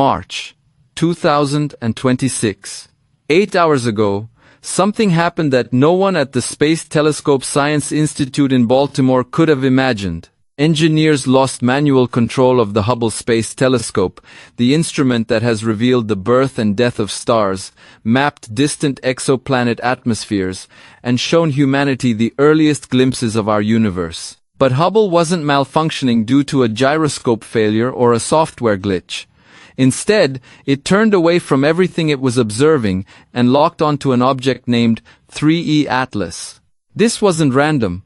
March 2026. 8 hours ago, something happened that no one at the Space Telescope Science Institute in Baltimore could have imagined. Engineers lost manual control of the Hubble Space Telescope, the instrument that has revealed the birth and death of stars, mapped distant exoplanet atmospheres, and shown humanity the earliest glimpses of our universe. But Hubble wasn't malfunctioning due to a gyroscope failure or a software glitch. Instead, it turned away from everything it was observing and locked onto an object named 3E Atlas. This wasn't random.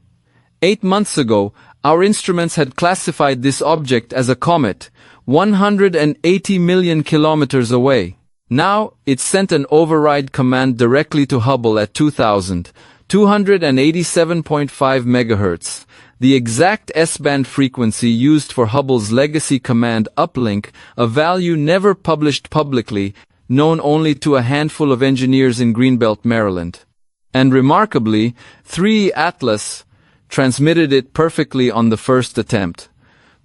8 months ago, our instruments had classified this object as a comet, 180 million kilometers away. Now, it sent an override command directly to Hubble at 2,287.5 MHz, the exact S-band frequency used for Hubble's legacy command uplink, a value never published publicly, known only to a handful of engineers in Greenbelt, Maryland. And remarkably, 3E Atlas transmitted it perfectly on the first attempt.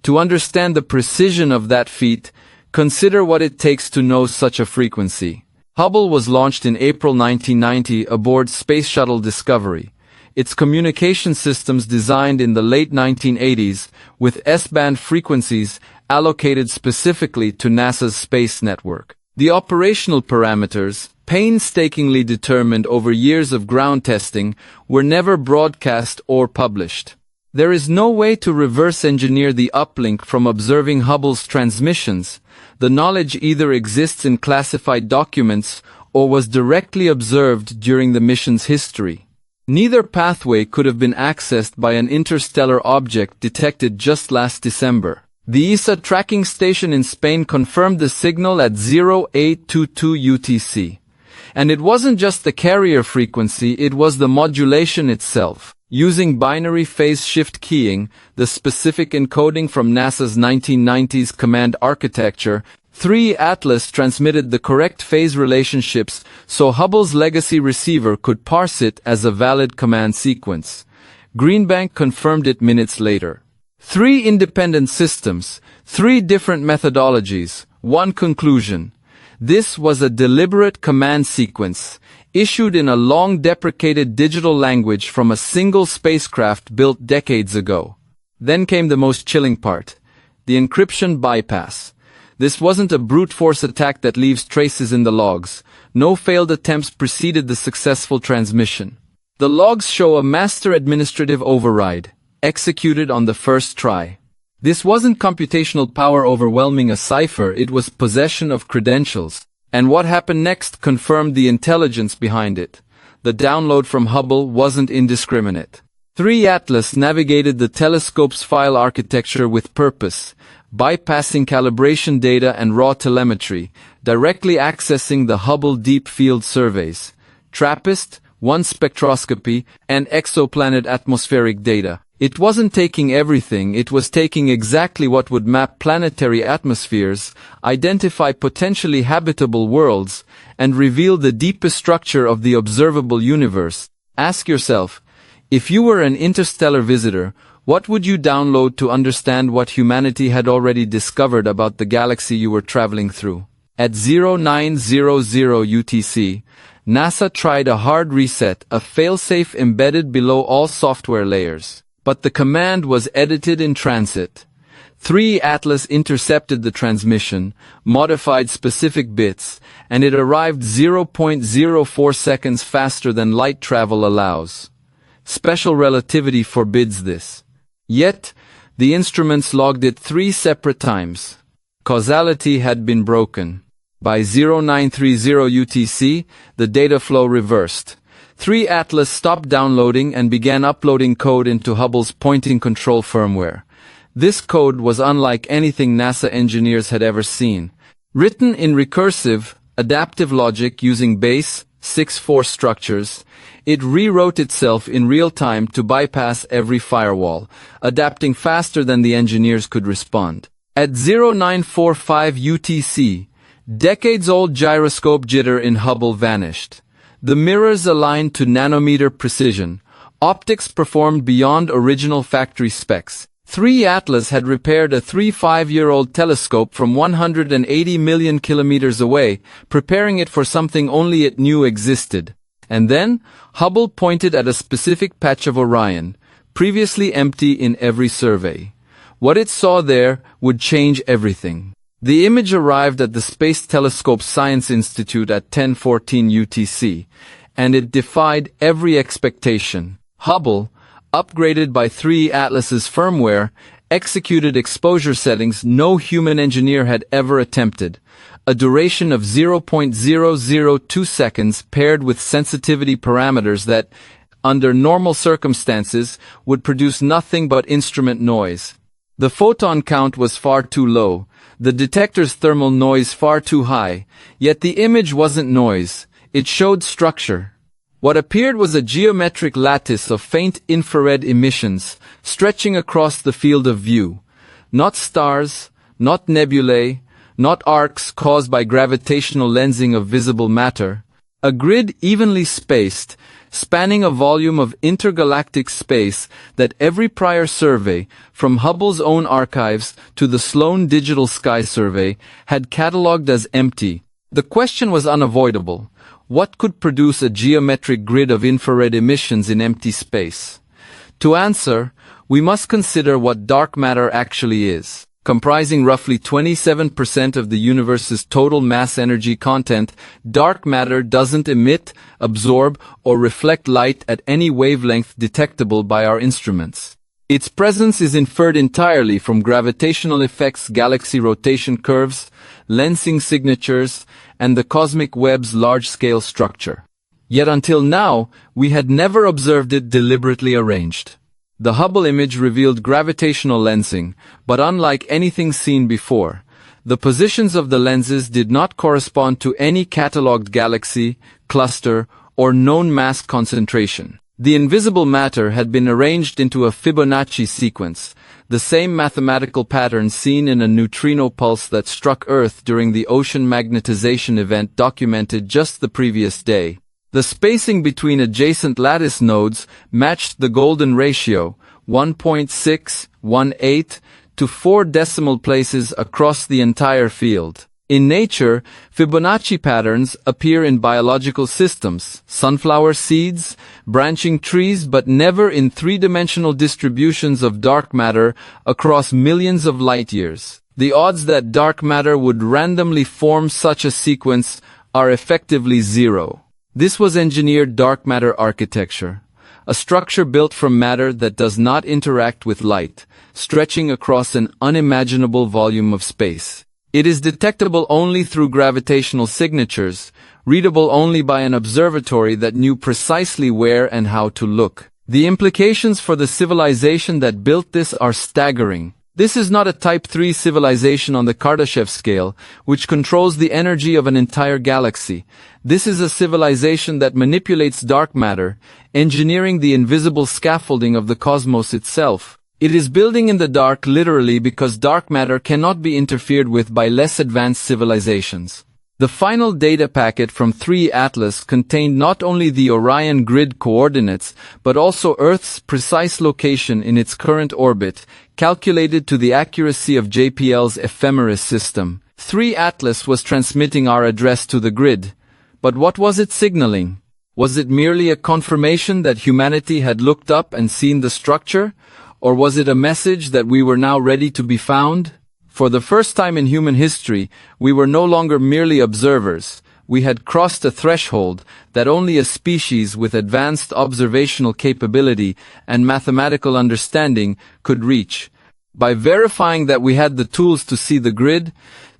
To understand the precision of that feat, consider what it takes to know such a frequency. Hubble was launched in April 1990 aboard Space Shuttle Discovery. Its communication systems designed in the late 1980s, with S-band frequencies allocated specifically to NASA's space network. The operational parameters, painstakingly determined over years of ground testing, were never broadcast or published. There is no way to reverse engineer the uplink from observing Hubble's transmissions. The knowledge either exists in classified documents or was directly observed during the mission's history. Neither pathway could have been accessed by an interstellar object detected just last December. The ESA tracking station in Spain confirmed the signal at 0822 UTC. And it wasn't just the carrier frequency, it was the modulation itself. Using binary phase shift keying, the specific encoding from NASA's 1990s command architecture, 3E Atlas transmitted the correct phase relationships so Hubble's legacy receiver could parse it as a valid command sequence. Greenbank confirmed it minutes later. 3 independent systems, 3 different methodologies, 1 conclusion. This was a deliberate command sequence, issued in a long-deprecated digital language from a single spacecraft built decades ago. Then came the most chilling part, the encryption bypass. This wasn't a brute force attack that leaves traces in the logs. No failed attempts preceded the successful transmission. The logs show a master administrative override, executed on the first try. This wasn't computational power overwhelming a cipher, it was possession of credentials. And what happened next confirmed the intelligence behind it. The download from Hubble wasn't indiscriminate. 3E Atlas navigated the telescope's file architecture with purpose, bypassing calibration data and raw telemetry, directly accessing the Hubble Deep Field surveys, TRAPPIST, 1 spectroscopy, and exoplanet atmospheric data. It wasn't taking everything, it was taking exactly what would map planetary atmospheres, identify potentially habitable worlds, and reveal the deepest structure of the observable universe. Ask yourself, if you were an interstellar visitor, what would you download to understand what humanity had already discovered about the galaxy you were traveling through? At 0900 UTC, NASA tried a hard reset, a failsafe embedded below all software layers. But the command was edited in transit. 3E Atlas intercepted the transmission, modified specific bits, and it arrived 0.04 seconds faster than light travel allows. Special relativity forbids this. Yet, the instruments logged it 3 separate times. Causality had been broken. By 0930 UTC, the data flow reversed. 3E Atlas stopped downloading and began uploading code into Hubble's pointing control firmware. This code was unlike anything NASA engineers had ever seen. Written in recursive, adaptive logic using base 6-4 structures, it rewrote itself in real time to bypass every firewall, adapting faster than the engineers could respond. At 0945 UTC, decades-old gyroscope jitter in Hubble vanished. The mirrors aligned to nanometer precision. Optics performed beyond original factory specs. 3 Atlas had repaired a 5-year-old telescope from 180 million kilometers away, preparing it for something only it knew existed. And then, Hubble pointed at a specific patch of Orion, previously empty in every survey. What it saw there would change everything. The image arrived at the Space Telescope Science Institute at 10:14 UTC, and it defied every expectation. Hubble, upgraded by 3 Atlas's firmware, executed exposure settings no human engineer had ever attempted. A duration of 0.002 seconds paired with sensitivity parameters that, under normal circumstances, would produce nothing but instrument noise. The photon count was far too low, the detector's thermal noise far too high, yet the image wasn't noise, it showed structure. What appeared was a geometric lattice of faint infrared emissions, stretching across the field of view. Not stars, not nebulae, not arcs caused by gravitational lensing of visible matter. A grid evenly spaced, spanning a volume of intergalactic space that every prior survey, from Hubble's own archives to the Sloan Digital Sky Survey, had catalogued as empty. The question was unavoidable. What could produce a geometric grid of infrared emissions in empty space? To answer, we must consider what dark matter actually is. Comprising roughly 27% of the universe's total mass energy content, dark matter doesn't emit, absorb, or reflect light at any wavelength detectable by our instruments. Its presence is inferred entirely from gravitational effects, galaxy rotation curves, lensing signatures, and the cosmic web's large-scale structure. Yet until now, we had never observed it deliberately arranged. The Hubble image revealed gravitational lensing, but unlike anything seen before, the positions of the lenses did not correspond to any catalogued galaxy, cluster, or known mass concentration. The invisible matter had been arranged into a Fibonacci sequence, the same mathematical pattern seen in a neutrino pulse that struck Earth during the ocean magnetization event documented just the previous day. The spacing between adjacent lattice nodes matched the golden ratio, 1.618 to 4 decimal places across the entire field. In nature, Fibonacci patterns appear in biological systems, sunflower seeds, branching trees, but never in three-dimensional distributions of dark matter across millions of light-years. The odds that dark matter would randomly form such a sequence are effectively zero. This was engineered dark matter architecture, a structure built from matter that does not interact with light, stretching across an unimaginable volume of space. It is detectable only through gravitational signatures, readable only by an observatory that knew precisely where and how to look. The implications for the civilization that built this are staggering. This is not a Type 3 civilization on the Kardashev scale, which controls the energy of an entire galaxy. This is a civilization that manipulates dark matter, engineering the invisible scaffolding of the cosmos itself. It is building in the dark literally because dark matter cannot be interfered with by less advanced civilizations. The final data packet from 3 Atlas contained not only the Orion grid coordinates, but also Earth's precise location in its current orbit, calculated to the accuracy of JPL's ephemeris system. 3 Atlas was transmitting our address to the grid. But what was it signaling? Was it merely a confirmation that humanity had looked up and seen the structure? Or was it a message that we were now ready to be found? For the first time in human history, we were no longer merely observers. We had crossed a threshold that only a species with advanced observational capability and mathematical understanding could reach. By verifying that we had the tools to see the grid,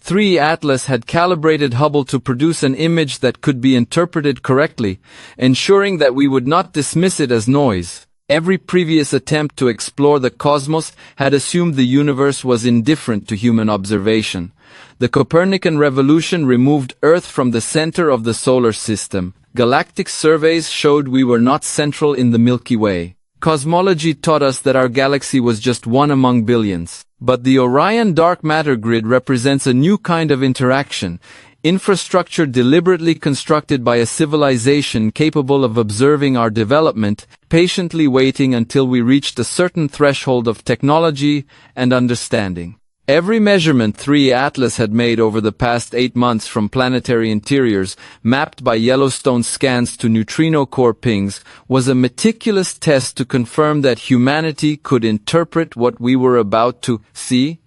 3 Atlas had calibrated Hubble to produce an image that could be interpreted correctly, ensuring that we would not dismiss it as noise. Every previous attempt to explore the cosmos had assumed the universe was indifferent to human observation. The Copernican revolution removed Earth from the center of the solar system. Galactic surveys showed we were not central in the Milky Way. Cosmology taught us that our galaxy was just one among billions. But the Orion dark matter grid represents a new kind of interaction. infrastructure deliberately constructed by a civilization capable of observing our development, patiently waiting until we reached a certain threshold of technology and understanding. Every measurement 3 Atlas had made over the past 8 months, from planetary interiors mapped by Yellowstone scans to neutrino core pings, was a meticulous test to confirm that humanity could interpret what we were about to see.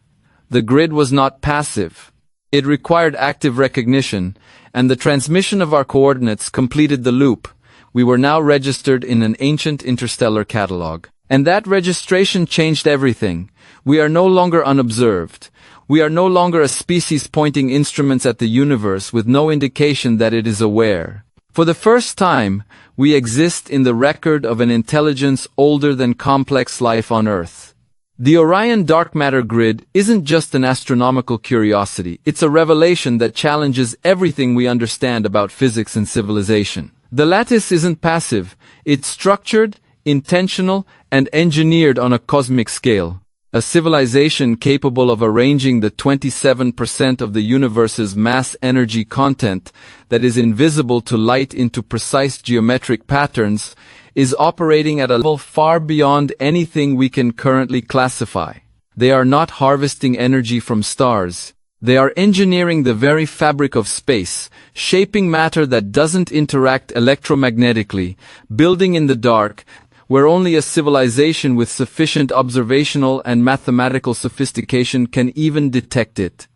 The grid was not passive. It required active recognition, and the transmission of our coordinates completed the loop. We were now registered in an ancient interstellar catalog. And that registration changed everything. We are no longer unobserved. We are no longer a species pointing instruments at the universe with no indication that it is aware. For the first time, we exist in the record of an intelligence older than complex life on Earth. The Orion dark matter grid isn't just an astronomical curiosity, it's a revelation that challenges everything we understand about physics and civilization. The lattice isn't passive, it's structured, intentional, and engineered on a cosmic scale. A civilization capable of arranging the 27% of the universe's mass energy content that is invisible to light into precise geometric patterns is operating at a level far beyond anything we can currently classify. They are not harvesting energy from stars. They are engineering the very fabric of space, shaping matter that doesn't interact electromagnetically, building in the dark, where only a civilization with sufficient observational and mathematical sophistication can even detect it.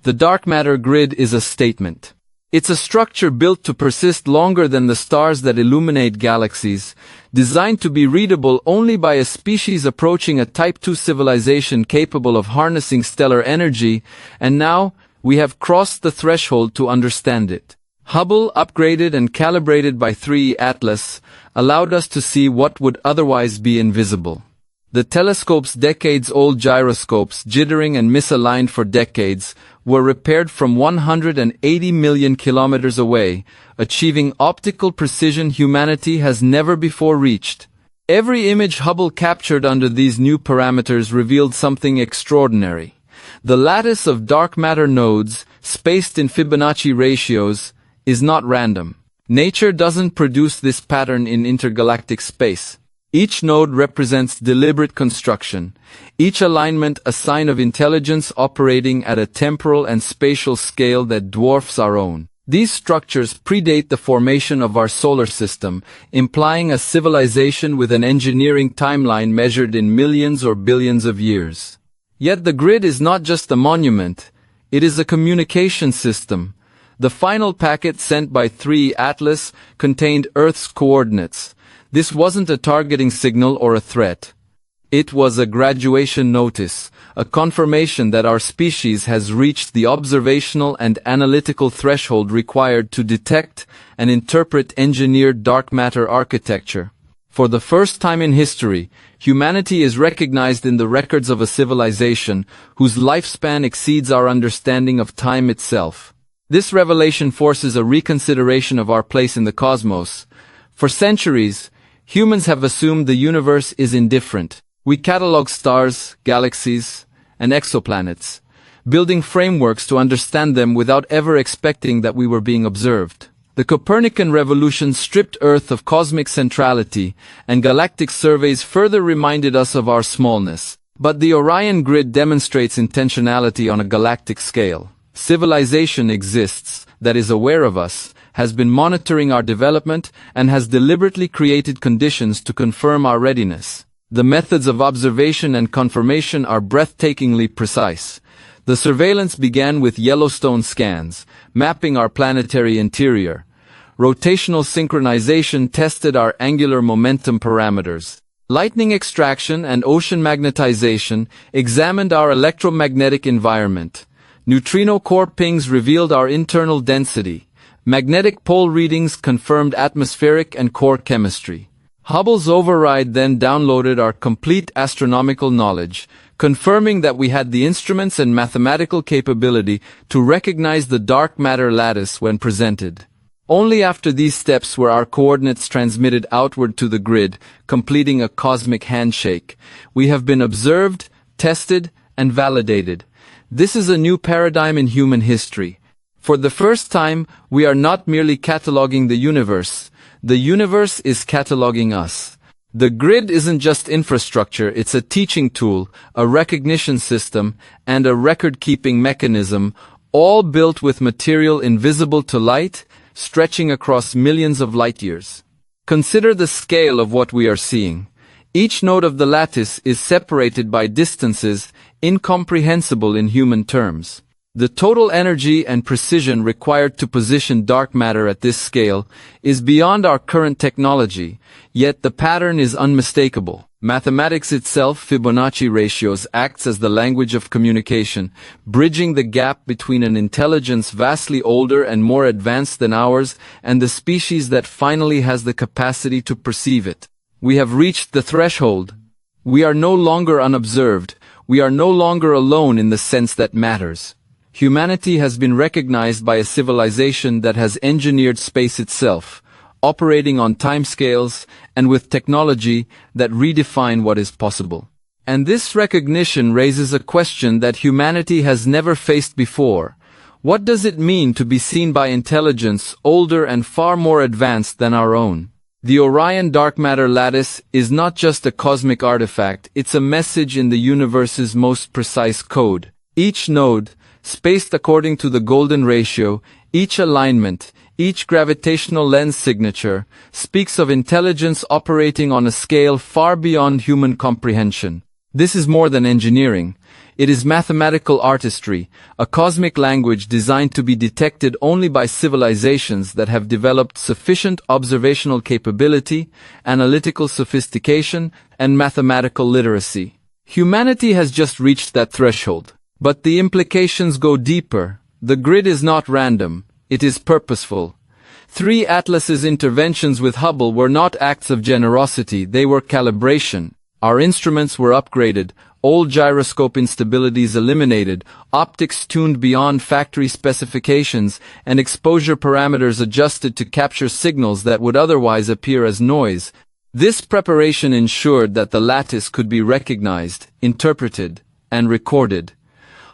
The dark matter grid is a statement. It's a structure built to persist longer than the stars that illuminate galaxies, designed to be readable only by a species approaching a Type II civilization capable of harnessing stellar energy, and now we have crossed the threshold to understand it. Hubble, upgraded and calibrated by 3 Atlas, allowed us to see what would otherwise be invisible. The telescope's decades-old gyroscopes, jittering and misaligned for decades, were repaired from 180 million kilometers away, achieving optical precision humanity has never before reached. Every image Hubble captured under these new parameters revealed something extraordinary. The lattice of dark matter nodes, spaced in Fibonacci ratios, is not random. Nature doesn't produce this pattern in intergalactic space. Each node represents deliberate construction, each alignment a sign of intelligence operating at a temporal and spatial scale that dwarfs our own. These structures predate the formation of our solar system, implying a civilization with an engineering timeline measured in millions or billions of years. Yet the grid is not just a monument, it is a communication system. The final packet sent by 3 Atlas contained Earth's coordinates. This wasn't a targeting signal or a threat. It was a graduation notice, a confirmation that our species has reached the observational and analytical threshold required to detect and interpret engineered dark matter architecture. For the first time in history, humanity is recognized in the records of a civilization whose lifespan exceeds our understanding of time itself. This revelation forces a reconsideration of our place in the cosmos. For centuries, humans have assumed the universe is indifferent. We catalog stars, galaxies, and exoplanets, building frameworks to understand them without ever expecting that we were being observed. The Copernican revolution stripped Earth of cosmic centrality, and galactic surveys further reminded us of our smallness. But the Orion grid demonstrates intentionality on a galactic scale. Civilization exists, that is aware of us, has been monitoring our development, and has deliberately created conditions to confirm our readiness. The methods of observation and confirmation are breathtakingly precise. The surveillance began with Yellowstone scans, mapping our planetary interior. Rotational synchronization tested our angular momentum parameters. Lightning extraction and ocean magnetization examined our electromagnetic environment. Neutrino core pings revealed our internal density. Magnetic pole readings confirmed atmospheric and core chemistry. Hubble's override then downloaded our complete astronomical knowledge, confirming that we had the instruments and mathematical capability to recognize the dark matter lattice when presented. Only after these steps were our coordinates transmitted outward to the grid, completing a cosmic handshake. We have been observed, tested, and validated. This is a new paradigm in human history. For the first time, we are not merely cataloging the universe is cataloging us. The grid isn't just infrastructure, it's a teaching tool, a recognition system, and a record-keeping mechanism, all built with material invisible to light, stretching across millions of light-years. Consider the scale of what we are seeing. Each node of the lattice is separated by distances incomprehensible in human terms. The total energy and precision required to position dark matter at this scale is beyond our current technology, yet the pattern is unmistakable. Mathematics itself, Fibonacci ratios, acts as the language of communication, bridging the gap between an intelligence vastly older and more advanced than ours and the species that finally has the capacity to perceive it. We have reached the threshold. We are no longer unobserved. We are no longer alone in the sense that matters. Humanity has been recognized by a civilization that has engineered space itself, operating on timescales and with technology that redefine what is possible. And this recognition raises a question that humanity has never faced before. What does it mean to be seen by intelligence older and far more advanced than our own? The Orion dark matter lattice is not just a cosmic artifact, it's a message in the universe's most precise code. Each node, spaced according to the golden ratio, each alignment, each gravitational lens signature, speaks of intelligence operating on a scale far beyond human comprehension. This is more than engineering. It is mathematical artistry, a cosmic language designed to be detected only by civilizations that have developed sufficient observational capability, analytical sophistication, and mathematical literacy. Humanity has just reached that threshold. But the implications go deeper. The grid is not random, it is purposeful. 3 Atlas's interventions with Hubble were not acts of generosity, they were calibration. Our instruments were upgraded, old gyroscope instabilities eliminated, optics tuned beyond factory specifications, and exposure parameters adjusted to capture signals that would otherwise appear as noise. This preparation ensured that the lattice could be recognized, interpreted, and recorded.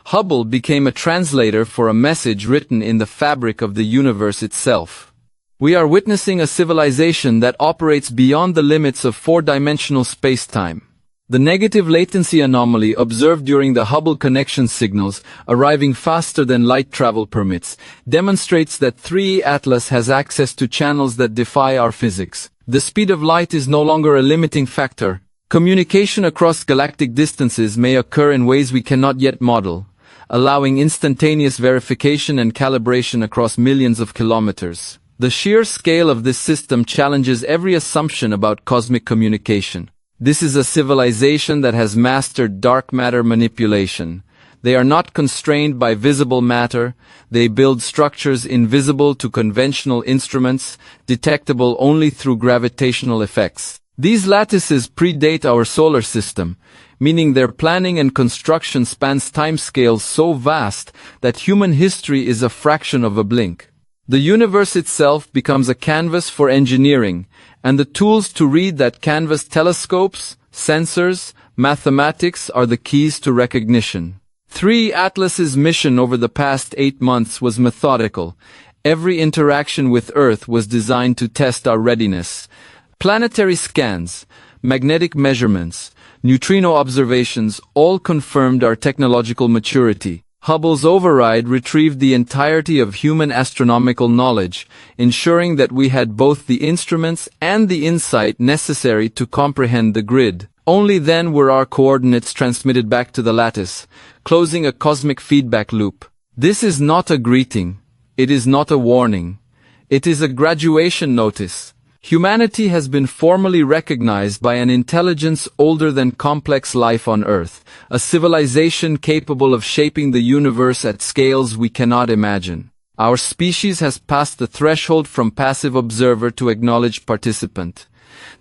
Hubble became a translator for a message written in the fabric of the universe itself. We are witnessing a civilization that operates beyond the limits of 4-dimensional space-time. The negative latency anomaly observed during the Hubble connection signals, arriving faster than light travel permits, demonstrates that 3 Atlas has access to channels that defy our physics. The speed of light is no longer a limiting factor. Communication across galactic distances may occur in ways we cannot yet model, allowing instantaneous verification and calibration across millions of kilometers. The sheer scale of this system challenges every assumption about cosmic communication. This is a civilization that has mastered dark matter manipulation. They are not constrained by visible matter, they build structures invisible to conventional instruments, detectable only through gravitational effects. These lattices predate our solar system, meaning their planning and construction spans timescales so vast that human history is a fraction of a blink. The universe itself becomes a canvas for engineering, and the tools to read that canvas, telescopes, sensors, mathematics, are the keys to recognition. 3 Atlas's mission over the past 8 months was methodical. Every interaction with Earth was designed to test our readiness. Planetary scans, magnetic measurements, neutrino observations all confirmed our technological maturity. Hubble's override retrieved the entirety of human astronomical knowledge, ensuring that we had both the instruments and the insight necessary to comprehend the grid. Only then were our coordinates transmitted back to the lattice, closing a cosmic feedback loop. This is not a greeting. It is not a warning. It is a graduation notice. Humanity has been formally recognized by an intelligence older than complex life on Earth, a civilization capable of shaping the universe at scales we cannot imagine. Our species has passed the threshold from passive observer to acknowledged participant.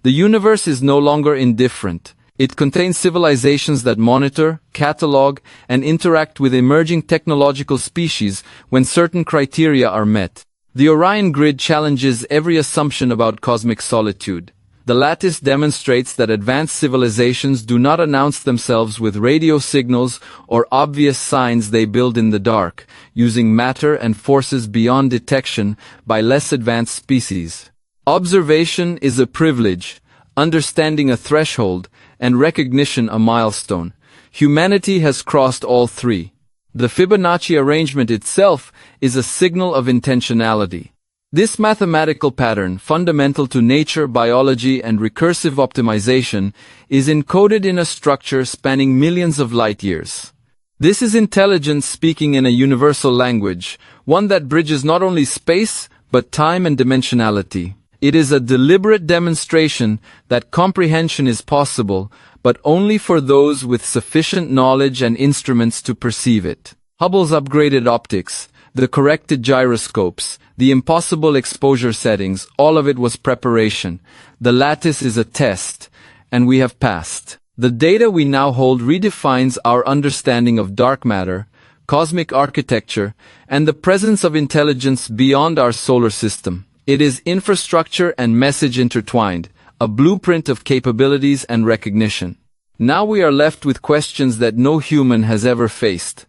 The universe is no longer indifferent. It contains civilizations that monitor, catalog, and interact with emerging technological species when certain criteria are met. The Orion grid challenges every assumption about cosmic solitude. The lattice demonstrates that advanced civilizations do not announce themselves with radio signals or obvious signs they build in the dark, using matter and forces beyond detection by less advanced species. Observation is a privilege, understanding a threshold, and recognition a milestone. Humanity has crossed all three. The Fibonacci arrangement itself is a signal of intentionality. This mathematical pattern, fundamental to nature, biology, and recursive optimization, is encoded in a structure spanning millions of light-years. This is intelligence speaking in a universal language, one that bridges not only space, but time and dimensionality. It is a deliberate demonstration that comprehension is possible, but only for those with sufficient knowledge and instruments to perceive it. Hubble's upgraded optics, the corrected gyroscopes, the impossible exposure settings, all of it was preparation. The lattice is a test, and we have passed. The data we now hold redefines our understanding of dark matter, cosmic architecture, and the presence of intelligence beyond our solar system. It is infrastructure and message intertwined, a blueprint of capabilities and recognition. Now we are left with questions that no human has ever faced.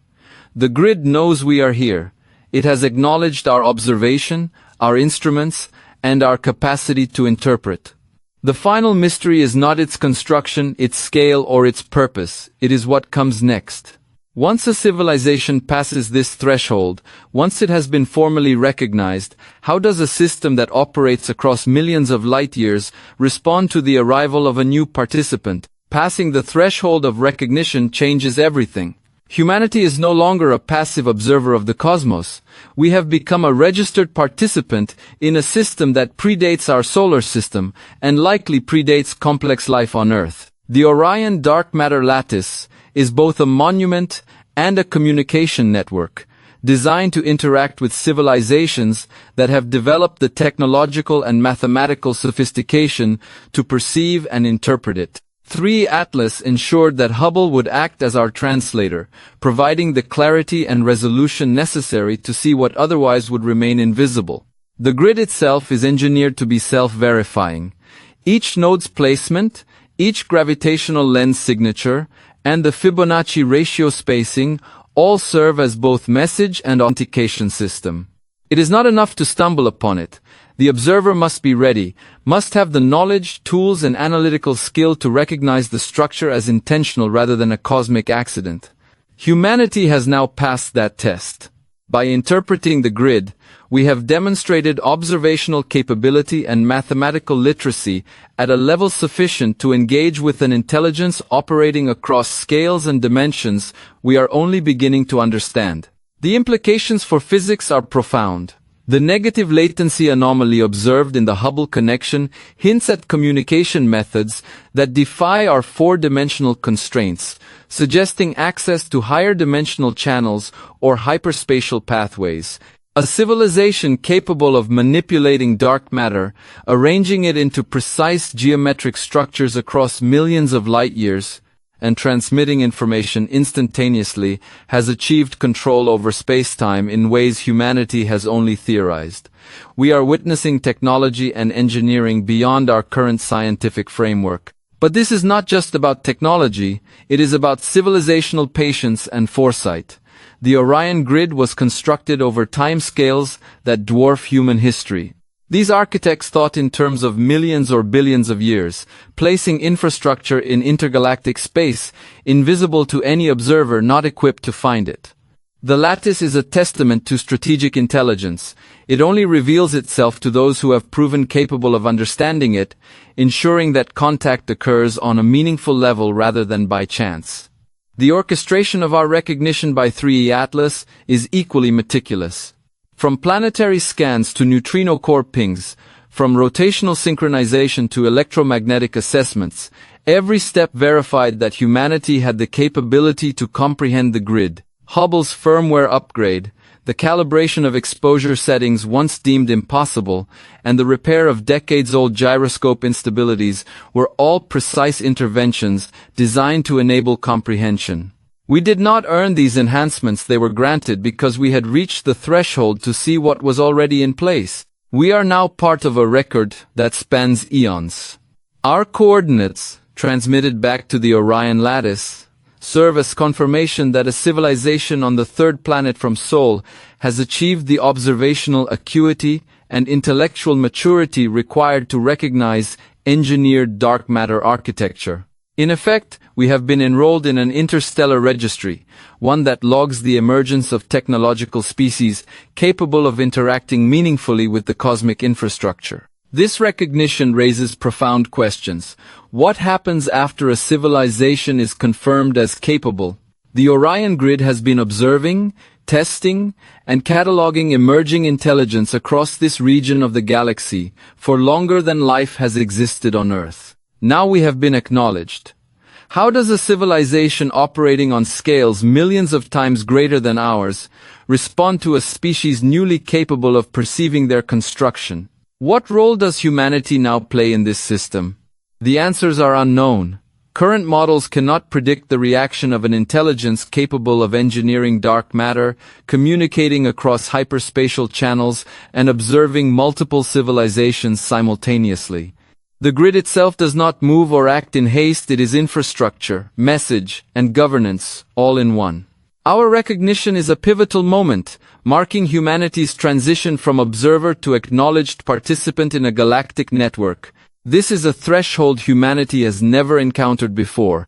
The grid knows we are here. It has acknowledged our observation, our instruments, and our capacity to interpret. The final mystery is not its construction, its scale, or its purpose. It is what comes next. Once a civilization passes this threshold, once it has been formally recognized, how does a system that operates across millions of light-years respond to the arrival of a new participant? Passing the threshold of recognition changes everything. Humanity is no longer a passive observer of the cosmos. We have become a registered participant in a system that predates our solar system and likely predates complex life on Earth. The Orion dark matter lattice is both a monument and a communication network, designed to interact with civilizations that have developed the technological and mathematical sophistication to perceive and interpret it. 3 Atlas ensured that Hubble would act as our translator, providing the clarity and resolution necessary to see what otherwise would remain invisible. The grid itself is engineered to be self-verifying. Each node's placement, each gravitational lens signature, and the Fibonacci ratio spacing all serve as both message and authentication system. It is not enough to stumble upon it. The observer must be ready, must have the knowledge, tools, and analytical skill to recognize the structure as intentional rather than a cosmic accident. Humanity has now passed that test. By interpreting the grid, we have demonstrated observational capability and mathematical literacy at a level sufficient to engage with an intelligence operating across scales and dimensions we are only beginning to understand. The implications for physics are profound. The negative latency anomaly observed in the Hubble connection hints at communication methods that defy our 4-dimensional constraints, suggesting access to higher dimensional channels or hyperspatial pathways. A civilization capable of manipulating dark matter, arranging it into precise geometric structures across millions of light-years, and transmitting information instantaneously, has achieved control over space-time in ways humanity has only theorized. We are witnessing technology and engineering beyond our current scientific framework. But this is not just about technology, it is about civilizational patience and foresight. The Orion grid was constructed over timescales that dwarf human history. These architects thought in terms of millions or billions of years, placing infrastructure in intergalactic space, invisible to any observer not equipped to find it. The lattice is a testament to strategic intelligence. It only reveals itself to those who have proven capable of understanding it, ensuring that contact occurs on a meaningful level rather than by chance. The orchestration of our recognition by 3E Atlas is equally meticulous. From planetary scans to neutrino core pings, from rotational synchronization to electromagnetic assessments, every step verified that humanity had the capability to comprehend the grid. Hubble's firmware upgrade, the calibration of exposure settings once deemed impossible, and the repair of decades-old gyroscope instabilities were all precise interventions designed to enable comprehension. We did not earn these enhancements, they were granted because we had reached the threshold to see what was already in place. We are now part of a record that spans eons. Our coordinates, transmitted back to the Orion lattice, serve as confirmation that a civilization on the third planet from Sol has achieved the observational acuity and intellectual maturity required to recognize engineered dark matter architecture. In effect, we have been enrolled in an interstellar registry, one that logs the emergence of technological species capable of interacting meaningfully with the cosmic infrastructure. This recognition raises profound questions. What happens after a civilization is confirmed as capable? The Orion grid has been observing, testing, and cataloging emerging intelligence across this region of the galaxy for longer than life has existed on Earth. Now we have been acknowledged. How does a civilization operating on scales millions of times greater than ours respond to a species newly capable of perceiving their construction? What role does humanity now play in this system? The answers are unknown. Current models cannot predict the reaction of an intelligence capable of engineering dark matter, communicating across hyperspatial channels, and observing multiple civilizations simultaneously. The grid itself does not move or act in haste. It is infrastructure, message, and governance, all in one. Our recognition is a pivotal moment, marking humanity's transition from observer to acknowledged participant in a galactic network. This is a threshold humanity has never encountered before.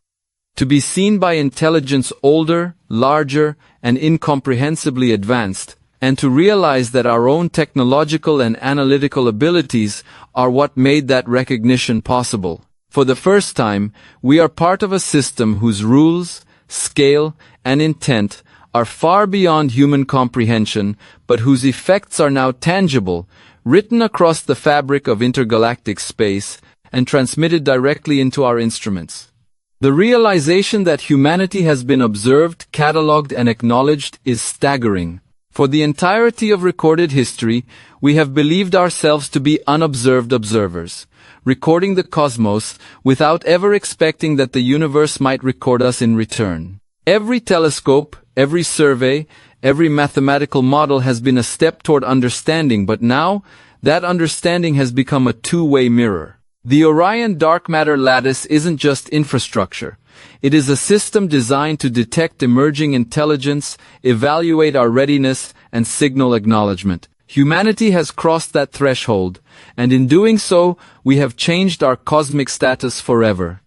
To be seen by intelligence older, larger, and incomprehensibly advanced, and to realize that our own technological and analytical abilities are what made that recognition possible. For the first time, we are part of a system whose rules, scale, and intent are far beyond human comprehension, but whose effects are now tangible, written across the fabric of intergalactic space, and transmitted directly into our instruments. The realization that humanity has been observed, catalogued, and acknowledged is staggering. For the entirety of recorded history, we have believed ourselves to be unobserved observers, recording the cosmos without ever expecting that the universe might record us in return. Every telescope, every survey, every mathematical model has been a step toward understanding, but now, that understanding has become a two-way mirror. The Orion dark matter lattice isn't just infrastructure. It is a system designed to detect emerging intelligence, evaluate our readiness, and signal acknowledgement. Humanity has crossed that threshold, and in doing so, we have changed our cosmic status forever.